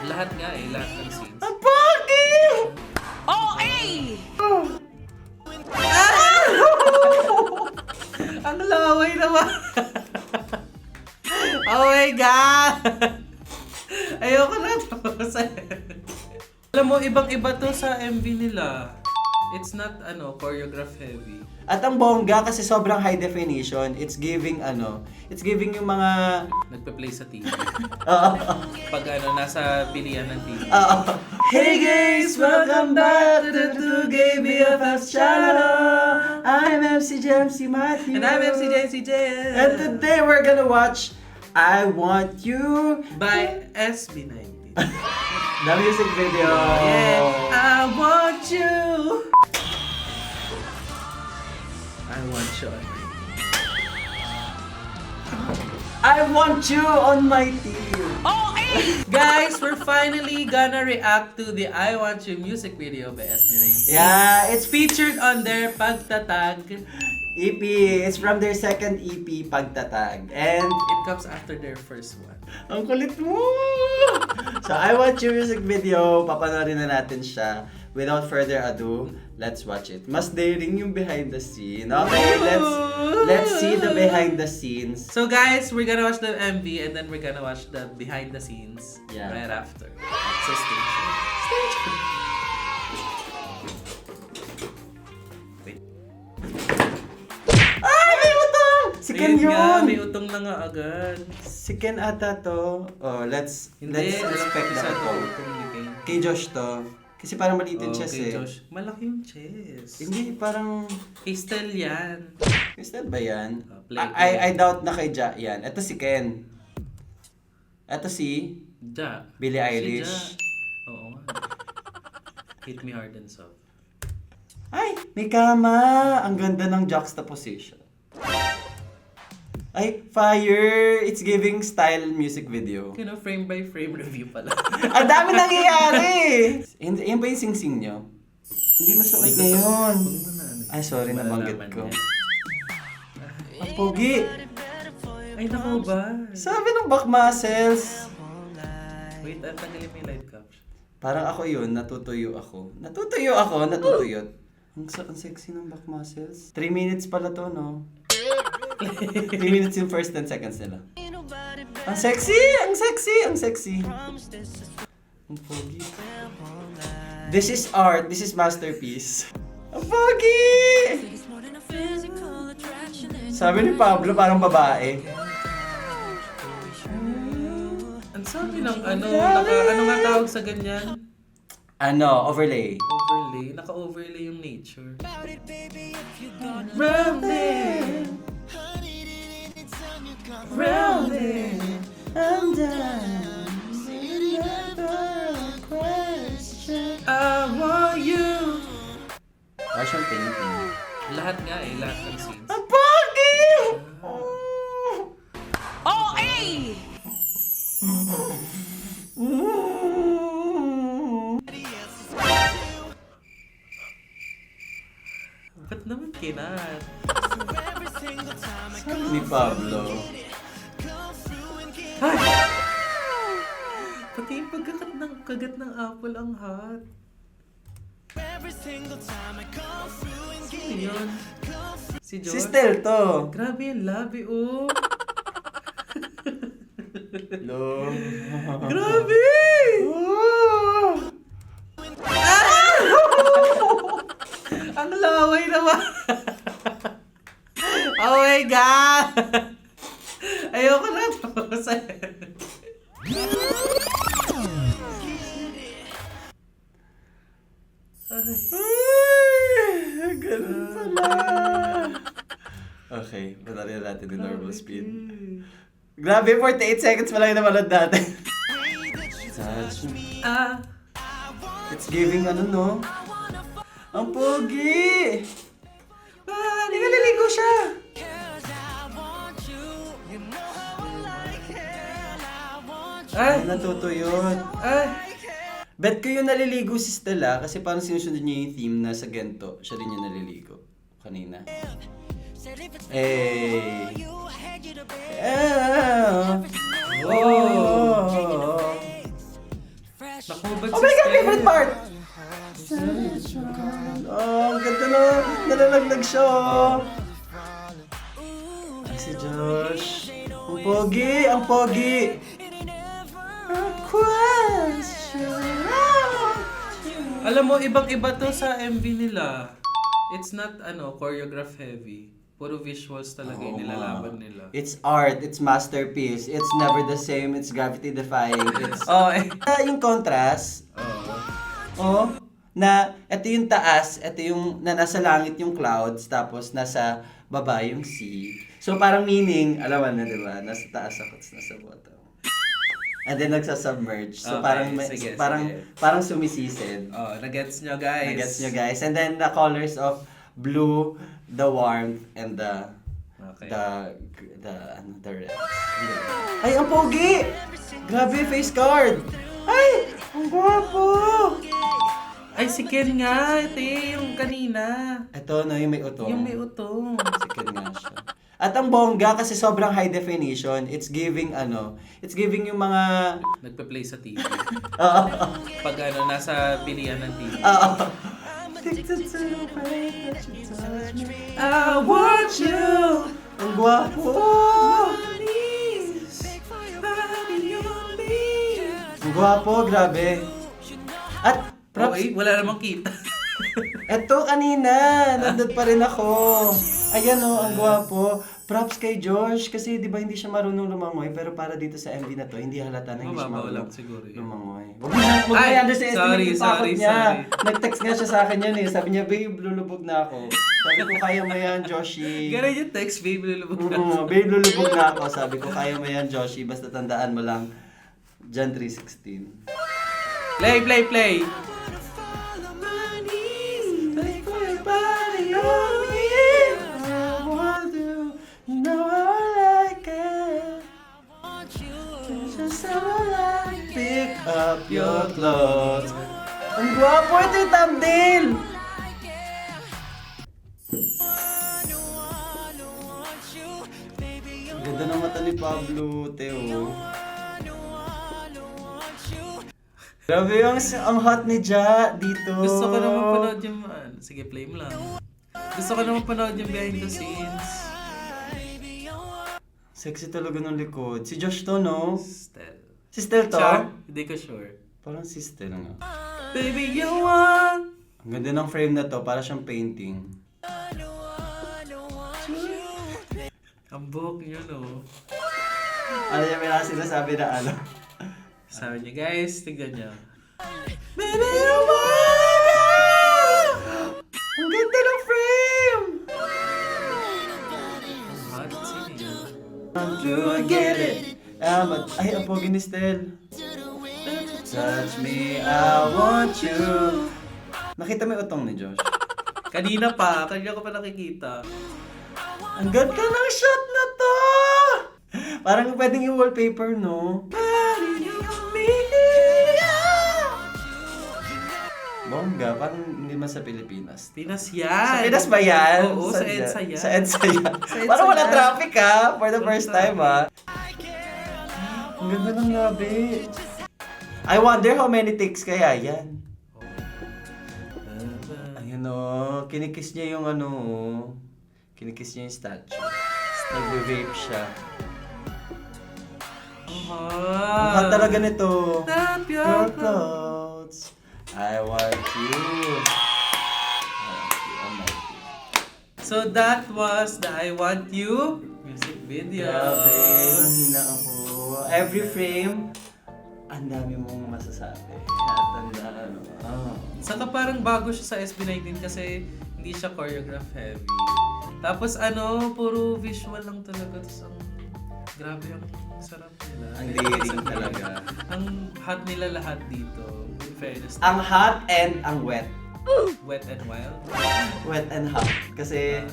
Lahat nga eh, lahat ng scenes. Ang pogi! Ang laway naman. Oh my God! Ayoko na to. Alam mo, ibang-iba to sa MV nila. It's not, choreograph heavy. At ang bongga kasi sobrang high definition. It's giving yung mga... Nagpe-play sa TV. Oo. Pag nasa pilihan ng TV. Hey guys, welcome back to the 2Gay BFFs channel. I'm MC JMC Matthew. And I'm MC JCJ. And today we're gonna watch I Want You By SB19. the music video. Yeah, I want you. I want you. I want you on my team. Guys, we're finally gonna react to the I Want You music video by SB19. Yeah, It's featured on their Pagtatag. EP. It's from their second EP, Pagtatag. And It comes after their first one. ang kulit mo! So, I Want You music video. Papanoorin na natin siya. Without further ado, let's watch it. Mas daring yung behind the scene. Okay, let's see the behind the scenes. So guys, we're gonna watch the MV and then we're gonna watch the behind the scenes Yeah. right after. So stay tuned. Wait. Ay, may utong! Si Ken Ayun nga, yun! may utong na nga agad. Si Ken ata to. Oh, let's Hindi, respect the isa to utong. utong ni Ken. Kay Josh to. Kasi parang maliit yung chest kay eh. Josh. Malaki yung chest. Hindi, parang... Crystal yan. Crystal ba yan? Play. I doubt na kay Ja yan. Ito si Ken. Ito si Ja. Billie Si Eilish. Ja. Oo nga. Hit me hard and soft. Ay, may kama! Ang ganda ng juxtaposition. Ay, fire! It's giving style music video. Frame by frame review pala. Ang dami nangyayari! Yan ba yung sing-sing nyo? Hindi masuot ngayon. Ay, sorry, nabanggit ko. Ang pogi! Ay, naku ba? Sabi ng back muscles. Wait, tanggalin mo yung light caption. Parang ako yun, natutuyo ako. Natutuyot. Ang sexy ng back muscles. 3 minutes pala to, no? 3 minutes yung first 10 seconds nila. Ang sexy! Ang pogi. This is art. This is masterpiece. Ang pogi! Sabi ni Pablo, parang babae. Ang sabi ng ano nga tawag sa ganyan? Overlay. Overlay. Naka-overlay yung nature. Rounding. Rounding. I'm down. I want you. Fashion painting. Lahat nga eh, lahat ng scenes. Ang pogi! Ba't naman kinat? Sabi ni Pablo. Ay! Pati yung kagat ng apple ang hot. Sino yun? Si John? Si Stel to. Grabe yung labi, oh. Hello. Grabe! Ang laway naman. Oh my God! Ayoko na to. Ay, ganun pala. Okay, patarin natin yung normal speed. Grabe, 48 seconds pa lang yung napanood natin. Touch me. It's giving no? Ang pogi! Hindi naliligo siya! Ay! Natutuyot. Ay! Bet ko yung naliligo si Stella kasi parang sinusunod niya yung theme na sa Gento. Siya rin yung naliligo kanina. Hey! Oh! Naku, ba't Oh my God, si favorite Steph? part! Oh, ang ganda na. Nalalaglag siya. Oh. Ay, si Josh. Ang pogi, ang pogi. A question. Alam mo, ibang-iba to sa MV nila. It's not, choreograph heavy. Puro visuals talaga yung nilalaban nila. It's art, it's masterpiece. It's never the same, it's gravity defying. It's Oh, eh. yung contrast. Oh. Oh, na ito yung taas, ito yung na nasa langit yung clouds, tapos nasa baba yung sea. So parang meaning, alam mo na, di ba? Nasa taas ako, tapos nasa bottom. And then nagsasubmerge. So Okay, parang sige, parang sige. parang sumisisid. Oh, nagets nyo, guys. Nagets nyo guys. And then the colors of blue, the warmth, and the Okay. the red. Ay, ang pogi! Grabe, face card! Ay, ang gwapo! Ay, si Ken nga. Ito yung kanina. Ito, no, yung may utong. Yung may utong. Sikat nga siya. At ang bongga kasi sobrang high definition. It's giving yung mga... Nagpa-play sa TV. Oo. Pag nasa pilihan ng TV. Oo. I want you. Ang gwapo! Ang gwapo, grabe. At props, Okay, wala namang kita. eto kanina, nandun pa rin ako. Ayan o, ang gwapo. Props kay Josh kasi di ba hindi siya marunong lumangoy pero para dito sa MV na to, hindi halata na hindi siya Mababaw marunong lang siguro yun. lumangoy. Huwag mo Ay, na underestimate yung takot sorry. niya. Nag-text nga siya sa akin yan eh. Sabi niya, babe, lulubog na ako. Sabi ko, kaya mo yan, Joshi. Ganun yung text, babe, lulubog na. Babe, lulubog na ako. Sabi ko, kaya mo yan, Joshi. Basta tandaan mo lang, John 3:16. Play! Pick up your clothes. Ang gwapo, ito yung thumbnail! Ang ganda ng mata ni Pablo, Teo. Grabe ang hot ni Ja dito. Gusto ko naman panood yung... sige, play mo lang. Gusto ko naman panood yung behind the scenes. Sexy talaga ng likod. Si Josh to, no? Stel. Si Stel to? Char? Hindi ko sure. Parang si Stel nga. Baby, you want... Ang ganda ng frame na to, para siyang painting. Ang buhok niyo, no? Ano yung may sinasabi na ano? Sabi niya, guys, tignan niyo. Baby, you want! Ang ganda ng frame! Hot scene yun. To get it. Ay, ang pogi ni Stel. Touch me, I want you. Nakita mo yung utong ni Josh? Kanina pa ko pa nakikita. Ang ganda ng shot na to! Parang pwedeng yung wallpaper, no? Bongga, parang hindi man sa Pilipinas. Pinas Sa yan! Pinas ba yan? Oo, sa EDSA yan. Sa EDSA yan. Sa EDSA Parang wala yan. traffic ha, for the first time ha. Ang ganda ng labi. I wonder how many takes kaya yan. Ayun o, kinikiss niya yung ano o. Kinikiss niya yung statue. Nag-vape siya. Ang hot talaga nito. Tap Your your clothes. I want you. So that was the I Want You music video. Grabe, nahina ako. Every frame, ang dami mong masasabi. Natandaan. Saka parang bago siya sa SB19 kasi hindi siya choreograph heavy. Tapos puro visual lang talaga. Tapos grabe ang sarap nila. Ang daring talaga. Ang hot nila lahat dito. In fairness. Ang hot and ang wet. Wet and wild. Wet and hot. Kasi,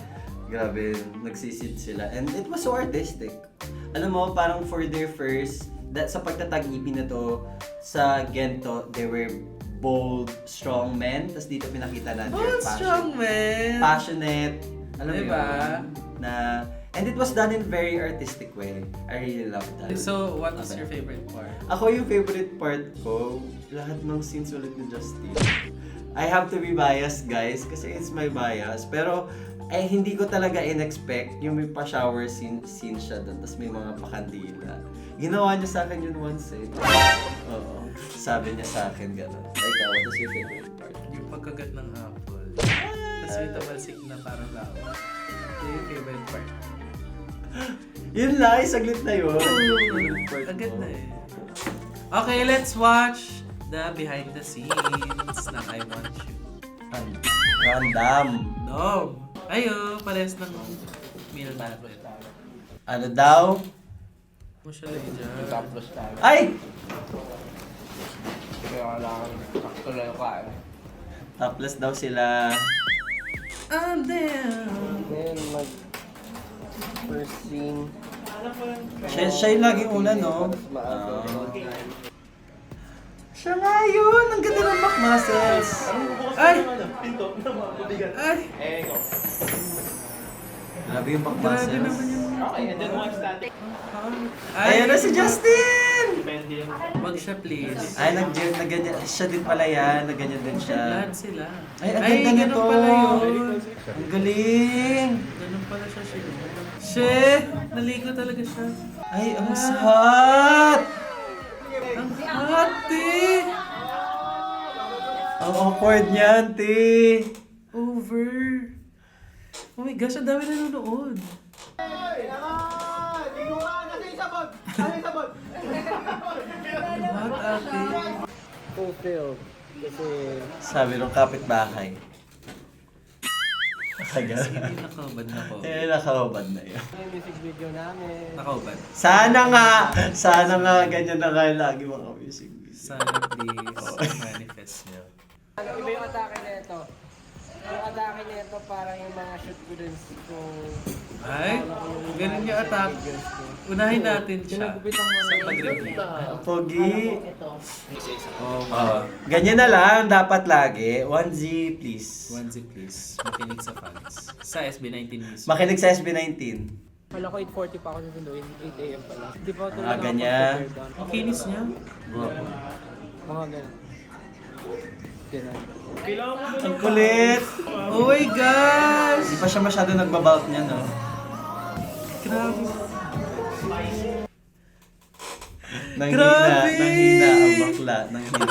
grabe, nagsisid sila. And it was so artistic. Alam mo, parang for their first, sa pagtatag-EP na to, sa Gento, they were bold, strong men. Tapos dito pinakita na their Oh, strong man! passionate. Alam mo Diba? yun? Na And it was done in a very artistic way. I really love that. So, what was your favorite part? Ako yung favorite part ko, lahat ng scenes ulit ni Justine. I have to be biased, guys, kasi it's my bias. Pero, hindi ko talaga in-expect yung may pa-shower scene siya doon, tapos may mga pakandila. Ginawa niya sa akin yun once eh. Oo. Sabi niya sa akin gano'n. Ikaw, what was your favorite part? Yung pagkagat ng apple. Tapos may tamalsik na parang lawa. Ito yung favorite part. Yun lang, saglit na yun. Agad na eh. Okay, let's watch the behind the scenes ng I Want You. Random. No! Ayo, pares ng meal natin. Ano daw? Mo siya lang dyan. Tapos tayo. Ay! Kaya kailangan sakto lang yung kain. Topless daw sila. I'm down. Then first scene. Siya yung laging una, no? Mas maaga. Siya nga yun! Ang ganda ng back muscles! Ay! Ay! Grabe yung back Grabe naman muscles. yung... Okay, and then once that... Ayan na si Justin! Wag siya please. Ay, nag-gym na ganyan. Siya din pala yan. Nag-ganyan din siya. Lahat sila. Ay, ang ganda nito. ganun pala yun. Ang galing! Ganun pala siya siya. Shit! Naligo talaga siya. Ay, ang hot! Ang hot, eh! Ang awkward niyan, te! Over. Oh my gosh, ang dami nanonood. Hot, ate. fulfilled. Kasi... Sabi nung kapitbahay. Kaga. Hindi nakabad na ko. Eh, nakahubad na yun. Yung music video namin. Nakabad. Sana nga, ganyan na nga lagi mga music video. Sana please manifest niyo. Iba yung atake nito. Yung atake nito parang yung mga shoot ko dun kung... Ay, ganun yung attack. Unahin natin siya sa pag-review. Pogi. Ganyan na lang, dapat lagi. 1Z, please. 1Z please. Makinig sa fans. Sa SB19 mismo. Makinig sa SB19. Wala ko 8:40 pa ako susunduin. 8 AM pa lang. Di pa ako Ah, ganyan. Ang kinis niya. Mga ganun. Ganun. Ang kulit. Oh my gosh! Hindi pa siya masyado nagbabalt niya, no? Grabe. Nanghina ang bakla. Nanghina.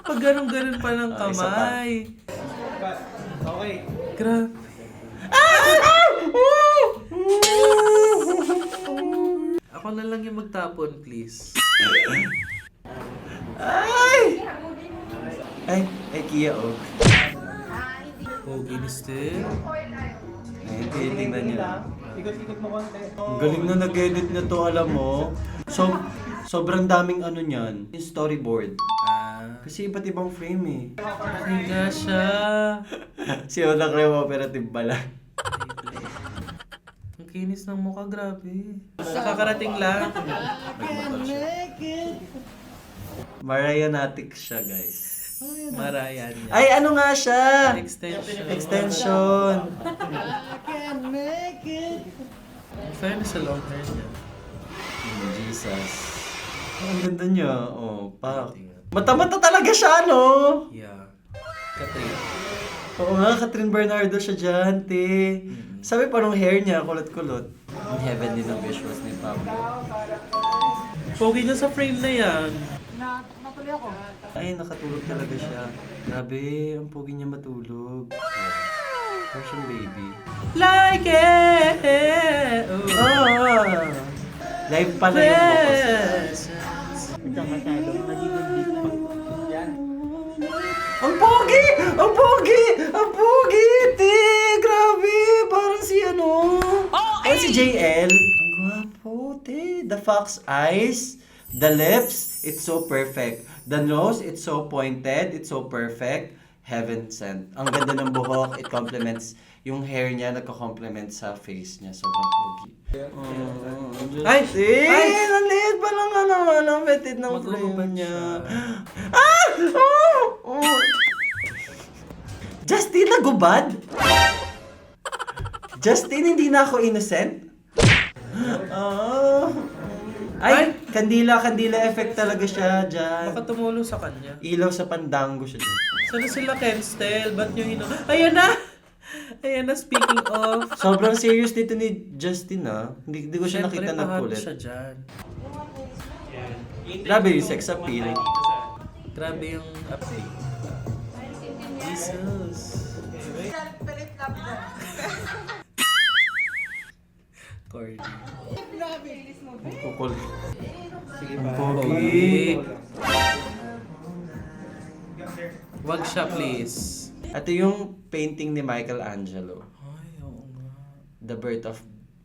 Pag ganun-ganun pa ng Ah, isa pa. kamay. Okay. Grabe. Ako na lang yung magtapon, please. Ay! Ay, Kia, oh. Oh, ginis din. Ay, tingnan niyo. Ikot-ikot mo konti. Ang galing na nag-edit na to, alam mo. Sobrang daming ano niyan. Yung storyboard. Kasi iba't ibang frame eh. Higa siya. Si Oda Creme Operative pala. Ang kinis ng mukha, grabe. Nakakarating lang. Marianatic siya, guys. Marayan niya. Ay, ano nga siya? Extension. Extension. In fairness sa long hair niya. Jesus. Ang ganda niya. Oh, mata-mata talaga siya, no? Yeah. Katrina. Oo nga, Catherine Bernardo siya dyan, te. Sabi pa nung hair niya, kulot-kulot. Ang heavenly ng visuals ni Pablo. Pogi niya sa frame na yan. Ay, nakatulog talaga siya. Grabe, ang pogi niya matulog. Fashion baby. Like it! Oh. Live pa na yung focus. Ang pogi! Ang pogi! Ang pogi! Te! Grabe! Parang si ano? Parang si JL. Ang gwapo, te. The fox eyes. The lips, it's so perfect. The nose, it's so pointed. It's so perfect. Heaven sent. Ang ganda ng buhok. It complements yung hair niya. Nagko-complement sa face niya. Sobrang pogi. Ay! Ay! Ang liit pa lang ang petite ng Magubad frame niya. siya. Ah! Oh! Oh! Justin, nagubad? Justin, hindi na ako innocent? Ay! Kandila effect talaga siya dyan. Baka tumulo sa kanya. Ilaw sa pandango siya dyan. Sana sila Kenstel, ba't nyo Ayan na! Ayan na, speaking of. Sobrang serious dito ni Justin Hindi ko siya Siyempre, nakita pahat nagkulit. siya dyan. Grabe yung sex appeal. Grabe yung update. Jesus. Cordy. Kukul. Sige Ang ba? pogi. Wag siya, please. Ito yung painting ni Michelangelo. Ay, oo nga. The Birth of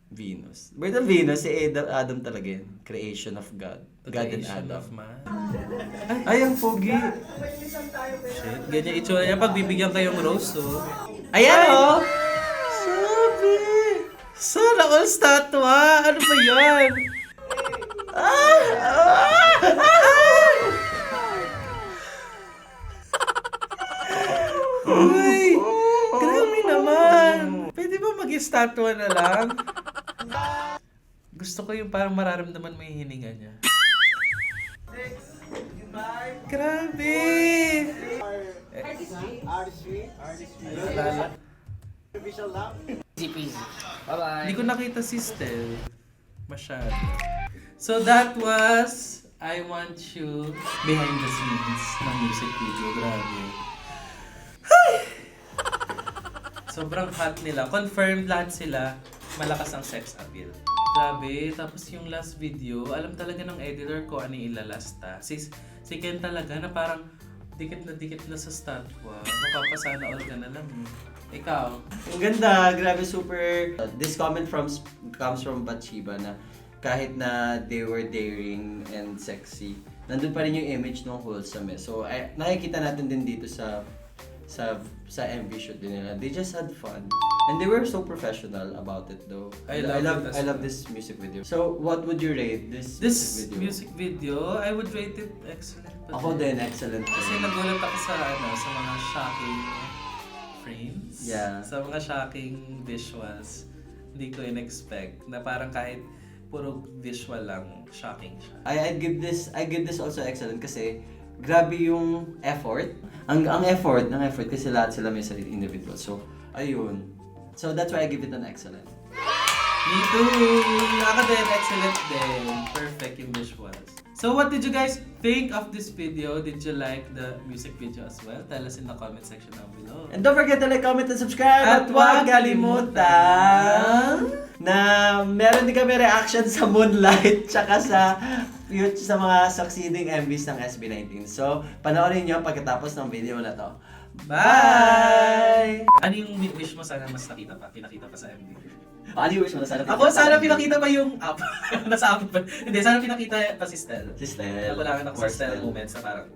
Venus. Birth of Venus, si Adam talaga yun. Creation of God. The God and creation Adam. of man. Ay, ang pogi. Shit, ganyan itsura niya pag bibigyan kayong rose, oh. Ayan, oh! Sabi! Sana all statwa! Ano ba yan? Uy! Grabe naman! Pwede ba mag-estatwa na lang? Gusto ko yung parang mararamdaman mo yung hininga niya. Grabe! Lala. Easy peasy. Bye-bye. Hindi ko nakita si Stel. Masyado. So that was I Want You behind the scenes ng music video. Grabe. Ay! Sobrang hot nila. Confirmed lahat sila. Malakas ang sex appeal. Grabe. Tapos yung last video, alam talaga ng editor ko ano yung ilalasta. Si Ken talaga na parang dikit na sa statwa. Mapapasana all ka na lang. Ikaw? Ang ganda, grabe super. This comment comes from Bathsheba na kahit na they were daring and sexy, nandun pa rin yung image ng wholesome eh. So nakikita natin din dito sa MV shoot din nila. They just had fun. And they were so professional about it though. I love this music video. So what would you rate this Music video, I would rate it excellent. pa Ako din. din, excellent. Kasi nagulat ako sa sa mga shocking frames. Yeah. Sa mga shocking visuals. Hindi ko in-expect na parang kahit puro visual lang, shocking siya. I give this also excellent kasi grabe yung effort. Ang effort kasi lahat sila may sarili individual. So, ayun. So that's why I give it an excellent. Me too! Ako din, excellent din. Perfect yung visuals. So what did you guys think of this video? Did you like the music video as well? Tell us in the comment section down below. And don't forget to like, comment, and subscribe. At huwag kalimutan na meron din kami reaction sa Moonlight tsaka sa mga succeeding MVs ng SB19. So, panoorin nyo pagkatapos ng video na to. Bye! Ano yung wish mo sana mas pinakita pa sa MV? Ano yung wish mo na sana? Ako sana pinakita pa yung app. Nasa app pa. Hindi, sana pinakita pa si Stel. Si Stel. Nakulangan ako sa Or Stel moments na parang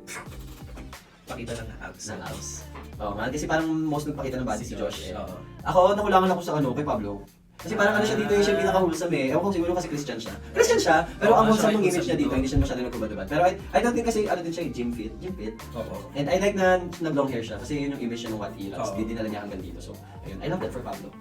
pakita ng abs. Sa house. Oo, man, kasi parang most nagpakita ng body si Josh eh. Oo. Ako, nakulangan ako sa kay Pablo. Kasi parang siya dito yung siya pinaka-wholesome eh. Ewan ko siguro kasi Christian siya. Christian siya, pero ang wholesome ng image niya dito, hindi siya masyado nagkubad-ubad. Pero I don't think kasi din siya gym fit. Oo. And I like na nag-long hair siya kasi yun yung image niya ng what he loves. Oo. Di dinala niya hanggang dito. So, ayun. I love that for Pablo.